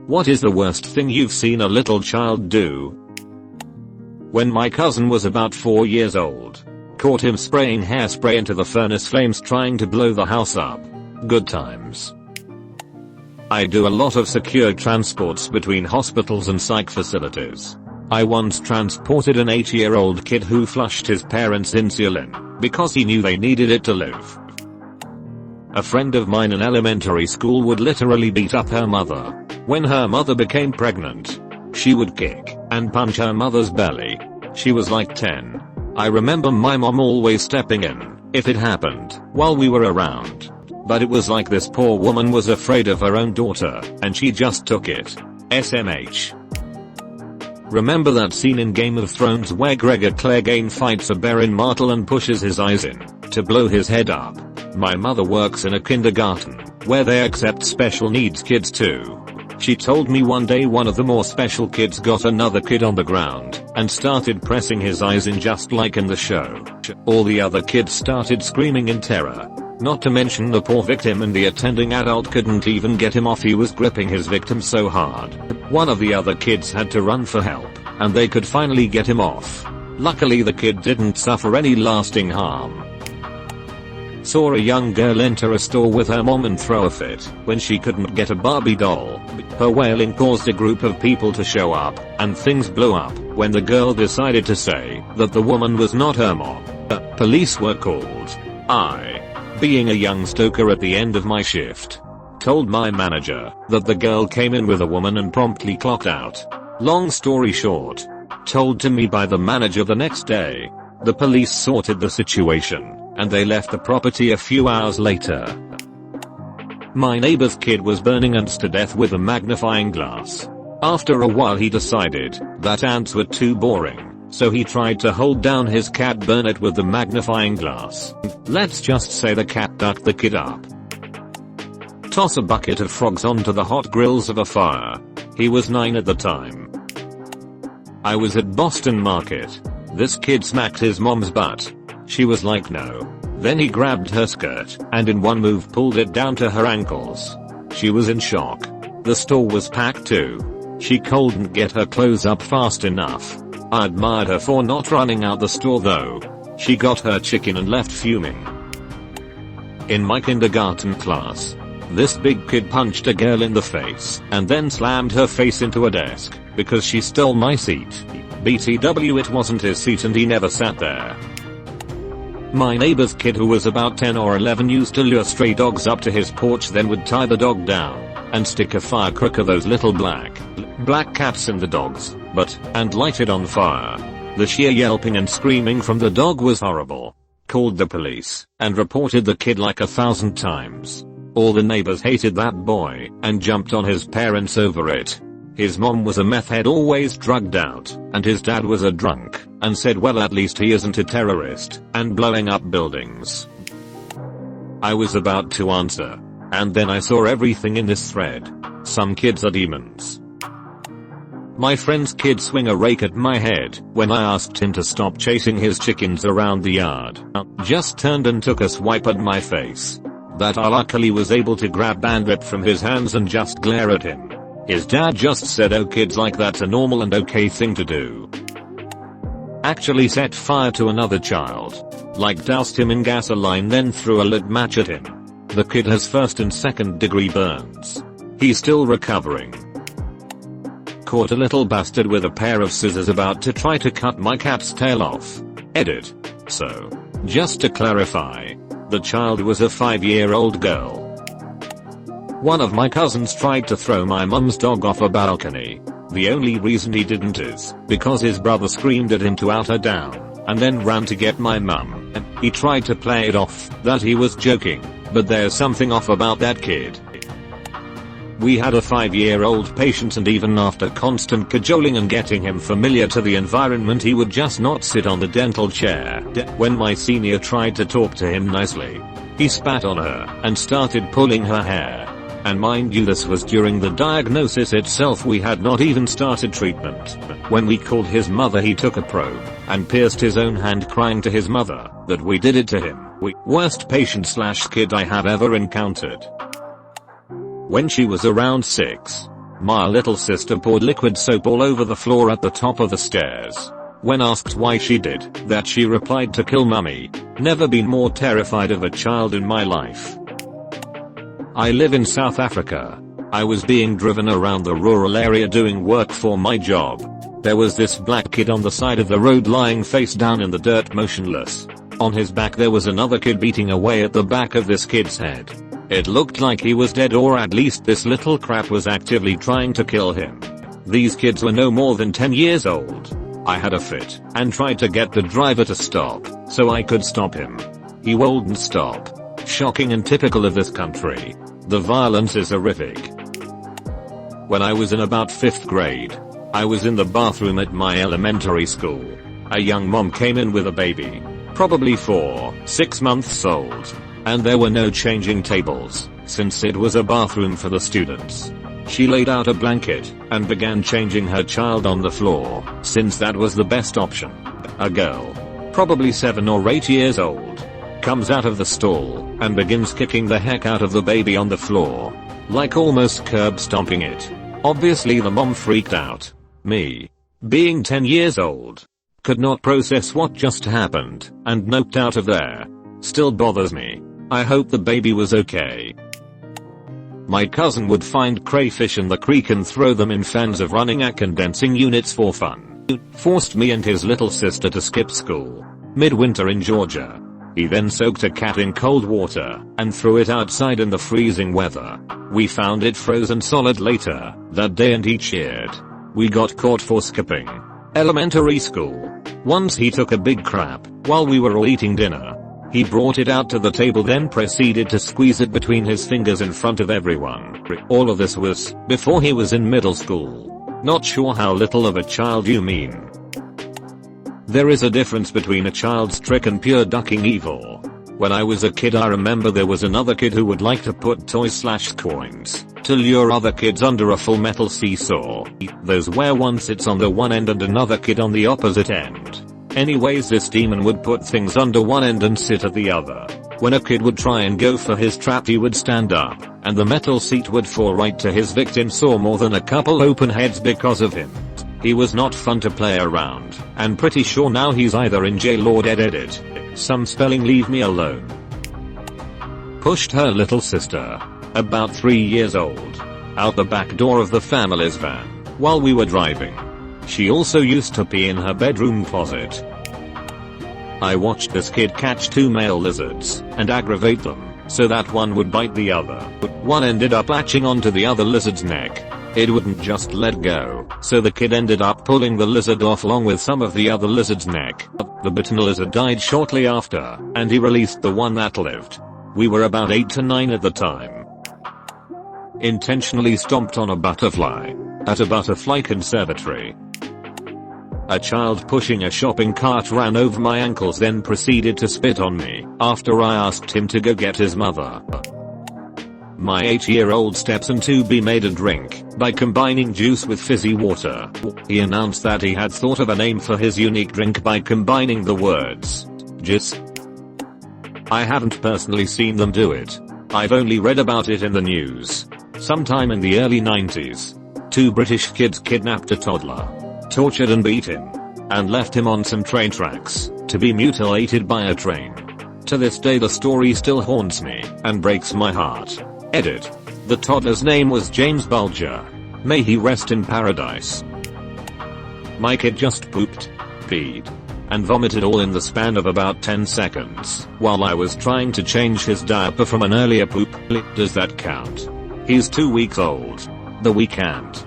What is the worst thing you've seen a little child do? When my cousin was about 4 years old. Caught him spraying hairspray into the furnace flames trying to blow the house up. Good times. I do a lot of secure transports between hospitals and psych facilities. I once transported an 8-year-old kid who flushed his parents' insulin because he knew they needed it to live. A friend of mine in elementary school would literally beat up her mother. When her mother became pregnant, she would kick and punch her mother's belly. She was like 10. I remember my mom always stepping in if it happened while we were around. But it was like this poor woman was afraid of her own daughter and she just took it. SMH. Remember that scene in Game of Thrones where Gregor Clegane fights a bear in Martell and pushes his eyes in to blow his head up? My mother works in a kindergarten where they accept special needs kids too. She told me one day one of the more special kids got another kid on the ground and started pressing his eyes in just like in the show. All the other kids started screaming in terror. Not to mention the poor victim, and the attending adult couldn't even get him off. He was gripping his victim so hard. One of the other kids had to run for help and they could finally get him off. Luckily the kid didn't suffer any lasting harm. Saw a young girl enter a store with her mom and throw a fit when she couldn't get a Barbie doll. Her wailing caused a group of people to show up, and things blew up when the girl decided to say that the woman was not her mom. Police were called. I, being a young stoker at the end of my shift, told my manager that the girl came in with a woman and promptly clocked out. Long story short, told to me by the manager the next day. The police sorted the situation and they left the property a few hours later. My neighbor's kid was burning ants to death with a magnifying glass. After a while he decided that ants were too boring, so he tried to hold down his cat, burn it with the magnifying glass. Let's just say the cat ducked the kid up. Toss a bucket of frogs onto the hot grills of a fire. He was 9 at the time. I was at Boston Market. This kid smacked his mom's butt. She was like no. Then he grabbed her skirt and in one move pulled it down to her ankles. She was in shock. The store was packed too. She couldn't get her clothes up fast enough. I admired her for not running out the store though. She got her chicken and left fuming. In my kindergarten class, this big kid punched a girl in the face and then slammed her face into a desk because she stole my seat. BTW, it wasn't his seat and he never sat there. My neighbor's kid, who was about 10 or 11, used to lure stray dogs up to his porch, then would tie the dog down and stick a firecracker, those little black caps, in the dog's butt and light it on fire. The sheer yelping and screaming from the dog was horrible. Called the police and reported the kid like 1,000 times. All the neighbors hated that boy and jumped on his parents over it. His mom was a meth head, always drugged out, and his dad was a drunk, and said, well, at least he isn't a terrorist and blowing up buildings. I was about to answer, and then I saw everything in this thread. Some kids are demons. My friend's kid swung a rake at my head when I asked him to stop chasing his chickens around the yard. Just turned and took a swipe at my face that I luckily was able to grab and rip from his hands and just glare at him. His dad just said, oh, kids like that's a normal and okay thing to do. Actually set fire to another child. Like doused him in gasoline, then threw a lit match at him. The kid has 1st and 2nd degree burns. He's still recovering. Caught a little bastard with a pair of scissors about to try to cut my cat's tail off. Edit. So, just to clarify, the child was a 5-year-old girl. One of my cousins tried to throw my mum's dog off a balcony. The only reason he didn't is because his brother screamed at him to out her down, and then ran to get my mum. He tried to play it off that he was joking, but there's something off about that kid. We had a 5-year-old patient, and even after constant cajoling and getting him familiar to the environment, he would just not sit on the dental chair. When my senior tried to talk to him nicely, he spat on her and started pulling her hair. And mind you, this was during the diagnosis itself. We had not even started treatment. When we called his mother, he took a probe and pierced his own hand, crying to his mother that we did it to him. Worst patient/kid I have ever encountered. When she was around 6, My little sister poured liquid soap all over the floor at the top of the stairs. When asked why she did that, she replied, to kill mummy. Never been more terrified of a child in my life. I live in South Africa. I was being driven around the rural area doing work for my job. There was this black kid on the side of the road lying face down in the dirt motionless. On his back there was another kid beating away at the back of this kid's head. It looked like he was dead, or at least this little crap was actively trying to kill him. These kids were no more than 10 years old. I had a fit and tried to get the driver to stop so I could stop him. He wouldn't stop. Shocking and typical of this country. The violence is horrific. When I was in about 5th grade, I was in the bathroom at my elementary school. A young mom came in with a baby, probably 6 months old, and there were no changing tables since it was a bathroom for the students. She laid out a blanket and began changing her child on the floor, since that was the best option. A girl, probably 7 or 8 years old, comes out of the stall and begins kicking the heck out of the baby on the floor, like almost curb stomping it. Obviously the mom freaked out. Me, being 10 years old, could not process what just happened and noped out of there. Still bothers me. I hope the baby was okay. My cousin would find crayfish in the creek and throw them in fans of running at condensing units for fun. Forced me and his little sister to skip school midwinter in Georgia. He then soaked a cat in cold water and threw it outside in the freezing weather. We found it frozen solid later that day and he cheered. We got caught for skipping elementary school. Once he took a big crap while we were all eating dinner. He brought it out to the table, then proceeded to squeeze it between his fingers in front of everyone. All of this was before he was in middle school. Not sure how little of a child you mean. There is a difference between a child's trick and pure ducking evil. When I was a kid, I remember there was another kid who would like to put toys/coins to lure other kids under a full metal seesaw. Those where one sits on the one end and another kid on the opposite end. Anyways, this demon would put things under one end and sit at the other. When a kid would try and go for his trap, he would stand up, and the metal seat would fall right to his victim. Saw more than a couple open heads because of him. He was not fun to play around, and pretty sure now he's either in jail or dead. Edit. Some spelling, leave me alone. Pushed her little sister, about 3 years old, out the back door of the family's van while we were driving. She also used to pee in her bedroom closet. I watched this kid catch 2 male lizards and aggravate them so that one would bite the other. One ended up latching onto the other lizard's neck. It wouldn't just let go, so the kid ended up pulling the lizard off along with some of the other lizard's neck. The bitten lizard died shortly after, and he released the one that lived. We were about 8 to 9 at the time. Intentionally stomped on a butterfly at a butterfly conservatory. A child pushing a shopping cart ran over my ankles, then proceeded to spit on me after I asked him to go get his mother. My 8-year-old stepson to be made a drink by combining juice with fizzy water. He announced that he had thought of a name for his unique drink by combining the words jizz. I haven't personally seen them do it. I've only read about it in the news. Sometime in the early 90s, 2 British kids kidnapped a toddler, tortured and beat him, and left him on some train tracks to be mutilated by a train. To this day the story still haunts me and breaks my heart. Edit. The toddler's name was James Bulger. May he rest in paradise. My kid just pooped, peed, and vomited all in the span of about 10 seconds while I was trying to change his diaper from an earlier poop. Does that count? He's 2 weeks old. The we can't.